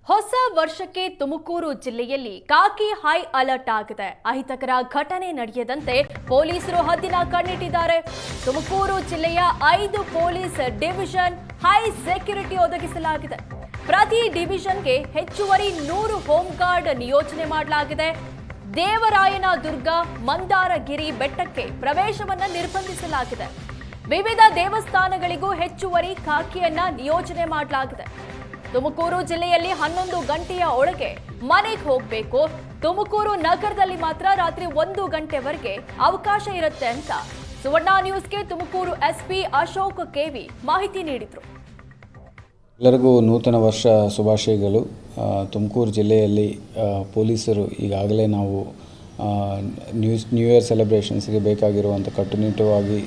ಹೊಸ ವರ್ಷಕ್ಕೆ ತುಮಕೂರು ಜಿಲ್ಲೆಯಲ್ಲಿ ಕಾಕಿ ಹೈ ಅಲರ್ಟ್ ಆಗಿದೆ. ಅಹಿತಕರ ಘಟನೆ ನಡೆಯದಂತೆ ಪೊಲೀಸರು ಹದ್ದಿನ ಕಣ್ಣಿಟ್ಟಿದ್ದಾರೆ. ತುಮಕೂರು ಜಿಲ್ಲೆಯ 5 ಪೊಲೀಸ್ ಡಿವಿಷನ್ ಹೈ ಸೆಕ್ಯೂರಿಟಿ ಒದಗಿಸಲಾಗಿದೆ. ಪ್ರತಿ ಡಿವಿಷನ್ಗೆ ಹೆಚ್ಚುವರಿ 100 ಹೋಮ್ ಗಾರ್ಡ್ ನಿಯೋಜನೆ ಮಾಡಲಾಗಿದೆ. ದೇವರಾಯನ ದುರ್ಗ ಮಂದಾರಗಿರಿ ಬೆಟ್ಟಕ್ಕೆ ಪ್ರವೇಶವನ್ನ ನಿರ್ಬಂಧಿಸಲಾಗಿದೆ. ವಿವಿಧ ದೇವಸ್ಥಾನಗಳಿಗೂ ಹೆಚ್ಚುವರಿ ಖಾಕಿಯನ್ನ ನಿಯೋಜನೆ ಮಾಡಲಾಗಿದೆ. ತುಮಕೂರು ಜಿಲ್ಲೆಯಲ್ಲಿ 11 ಗಂಟೆಯ ಒಳಗೆ ಮನೆಗೆ ಹೋಗಬೇಕು. ತುಮಕೂರು ನಗರದಲ್ಲಿ ಮಾತ್ರ ರಾತ್ರಿ 1 ಗಂಟೆವರೆಗೆ ಅವಕಾಶ ಇರುತ್ತೆ ಅಂತ ಸುವರ್ಣ ನ್ಯೂಸ್ಗೆ ತುಮಕೂರು ಎಸ್ಪಿ ಅಶೋಕ್ ಕೆವಿ ಮಾಹಿತಿ ನೀಡಿದರು. ಎಲ್ಲರಿಗೂ ನೂತನ ವರ್ಷ ಶುಭಾಶಯಗಳು. ತುಮಕೂರು ಜಿಲ್ಲೆಯಲ್ಲಿ ಪೊಲೀಸರು ಈಗಾಗಲೇ ನಾವು ನ್ಯೂ ಇಯರ್ ಸೆಲೆಬ್ರೇಷನ್ಸ್ಗೆ ಬೇಕಾಗಿರುವಂಥ ಕಟ್ಟುನಿಟ್ಟುವಾಗಿ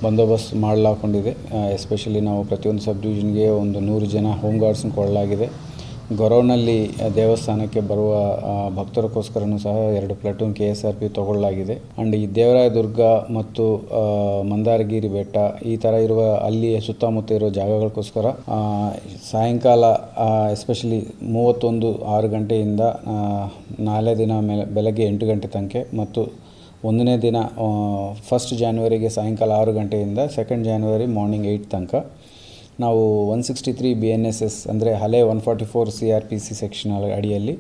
ಬಂದೋಬಸ್ತ್ ಮಾಡಲಾಕೊಂಡಿದೆ. ಎಸ್ಪೆಷಲಿ ನಾವು ಪ್ರತಿಯೊಂದು ಸಬ್ ಡಿವಿಷನ್ಗೆ ಒಂದು 100 ಜನ ಹೋಮ್ ಗಾರ್ಡ್ಸ್ನ ಕೊಡಲಾಗಿದೆ. ಗೊರವನಲ್ಲಿ ದೇವಸ್ಥಾನಕ್ಕೆ ಬರುವ ಭಕ್ತರಿಗೋಸ್ಕರನೂ ಸಹ 2 ಪ್ಲಟೂನ್ KSRP ತಗೊಳ್ಳಲಾಗಿದೆ. ಆ್ಯಂಡ್ ಈ ದೇವರಾಯ ದುರ್ಗ ಮತ್ತು ಮಂದಾರಗಿರಿ ಬೆಟ್ಟ ಈ ಥರ ಇರುವ ಅಲ್ಲಿ ಸುತ್ತಮುತ್ತ ಇರೋ ಜಾಗಗಳಿಗೋಸ್ಕರ ಸಾಯಂಕಾಲ ಎಸ್ಪೆಷಲಿ 31/6 ಗಂಟೆಯಿಂದ 4ನೇ ದಿನ ಬೆಳಗ್ಗೆ 8 ಗಂಟೆ ತನಕ ಮತ್ತು 1ನೇ ದಿನ 1st ಜಾನ್ವರಿಗೆ ಸಾಯಂಕಾಲ 6 ಗಂಟೆಯಿಂದ 2nd ಜಾನ್ವರಿ ಮಾರ್ನಿಂಗ್ 8 ತನಕ ನಾವು 163 BNSS ಅಂದರೆ ಹಳೆ 144 CRPC ಸೆಕ್ಷನ್ ಅಡಿಯಲ್ಲಿ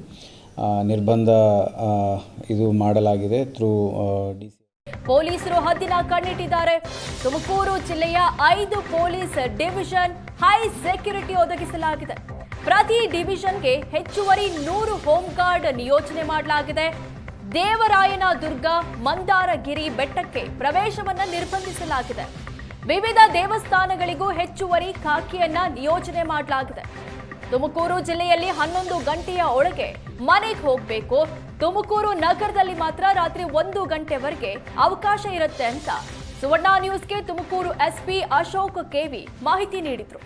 ನಿರ್ಬಂಧ ಇದು ಮಾಡಲಾಗಿದೆ ಥ್ರೂ DC. ಪೊಲೀಸರು ಹದ್ದಿನ ಕಣ್ಣಿಟ್ಟಿದ್ದಾರೆ. ತುಮಕೂರು ಜಿಲ್ಲೆಯ 5 ಪೊಲೀಸ್ ಡಿವಿಷನ್ ಹೈ ಸೆಕ್ಯೂರಿಟಿ ಒದಗಿಸಲಾಗಿದೆ. ಪ್ರತಿ ಡಿವಿಷನ್ಗೆ ಹೆಚ್ಚುವರಿ 100 ಹೋಮ್ ಗಾರ್ಡ್ ನಿಯೋಜನೆ ಮಾಡಲಾಗಿದೆ. ದೇವರಾಯನ ದುರ್ಗ ಮಂದಾರಗಿರಿ ಬೆಟ್ಟಕ್ಕೆ ಪ್ರವೇಶವನ್ನ ನಿರ್ಬಂಧಿಸಲಾಗಿದೆ. ವಿವಿಧ ದೇವಸ್ಥಾನಗಳಿಗೂ ಹೆಚ್ಚುವರಿ ಖಾಕಿಯನ್ನ ನಿಯೋಜನೆ ಮಾಡಲಾಗಿದೆ. ತುಮಕೂರು ಜಿಲ್ಲೆಯಲ್ಲಿ 11 ಗಂಟೆಯ ಒಳಗೆ ಮನೆಗೆ ಹೋಗಬೇಕು. ತುಮಕೂರು ನಗರದಲ್ಲಿ ಮಾತ್ರ ರಾತ್ರಿ 1 ಗಂಟೆವರೆಗೆ ಅವಕಾಶ ಇರುತ್ತೆ ಅಂತ ಸುವರ್ಣ ನ್ಯೂಸ್ಗೆ ತುಮಕೂರು ಎಸ್ಪಿ ಅಶೋಕ್ ಕೆವಿ ಮಾಹಿತಿ ನೀಡಿದರು.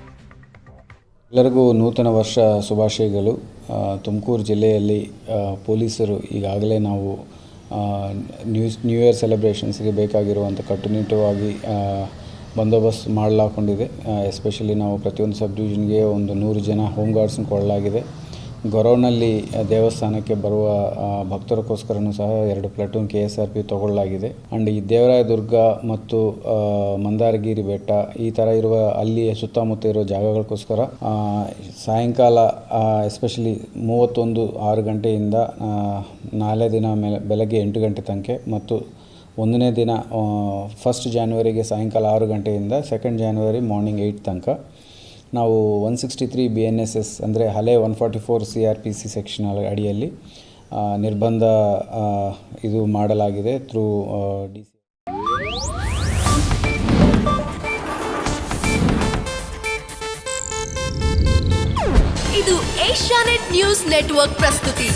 ಎಲ್ಲರಿಗೂ ನೂತನ ವರ್ಷ ಶುಭಾಶಯಗಳು. ತುಮಕೂರು ಜಿಲ್ಲೆಯಲ್ಲಿ ಪೊಲೀಸರು ಈಗಾಗಲೇ ನಾವು ನ್ಯೂ ಇಯರ್ ಸೆಲೆಬ್ರೇಷನ್ಸ್ಗೆ ಬೇಕಾಗಿರುವಂಥ ಕಟ್ಟುನಿಟ್ಟುವಾಗಿ ಬಂದೋಬಸ್ತ್ ಮಾಡಲಾಕೊಂಡಿದೆ. ಎಸ್ಪೆಷಲಿ ನಾವು ಪ್ರತಿಯೊಂದು ಸಬ್ ಡಿವಿಷನ್ಗೆ ಒಂದು 100 ಜನ ಹೋಮ್ ಗಾರ್ಡ್ಸ್ನ ಕೊಡಲಾಗಿದೆ. ಗೊರವನಲ್ಲಿ ದೇವಸ್ಥಾನಕ್ಕೆ ಬರುವ ಭಕ್ತರಿಗೋಸ್ಕರನೂ ಸಹ 2 ಪ್ಲಟೂನ್ KSRP ತಗೊಳ್ಳಲಾಗಿದೆ. ಆ್ಯಂಡ್ ಈ ದೇವರಾಯ ದುರ್ಗ ಮತ್ತು ಮಂದಾರಗಿರಿ ಬೆಟ್ಟ ಈ ಥರ ಇರುವ ಅಲ್ಲಿ ಸುತ್ತಮುತ್ತ ಇರೋ ಜಾಗಗಳಿಗೋಸ್ಕರ ಸಾಯಂಕಾಲ ಎಸ್ಪೆಷಲಿ 31/6 ಗಂಟೆಯಿಂದ 4ನೇ ದಿನ ಬೆಳಗ್ಗೆ 8 ಗಂಟೆ ತನಕ ಮತ್ತು 1ನೇ ದಿನ 1st ಜಾನ್ವರಿಗೆ ಸಾಯಂಕಾಲ 6 ಗಂಟೆಯಿಂದ 2nd ಜಾನ್ವರಿ ಮಾರ್ನಿಂಗ್ 8 ತನಕ ನಾವು 163 BNSS ಅಂದರೆ ಹಳೆ 144 CRPC ಸೆಕ್ಷನ್ ಅಡಿಯಲ್ಲಿ ನಿರ್ಬಂಧ ಇದು ಮಾಡಲಾಗಿದೆ ಥ್ರೂ DC. ಇದು ಏಷ್ಯಾನೆಟ್ ನ್ಯೂಸ್ ನೆಟ್ವರ್ಕ್ ಪ್ರಸ್ತುತಿ.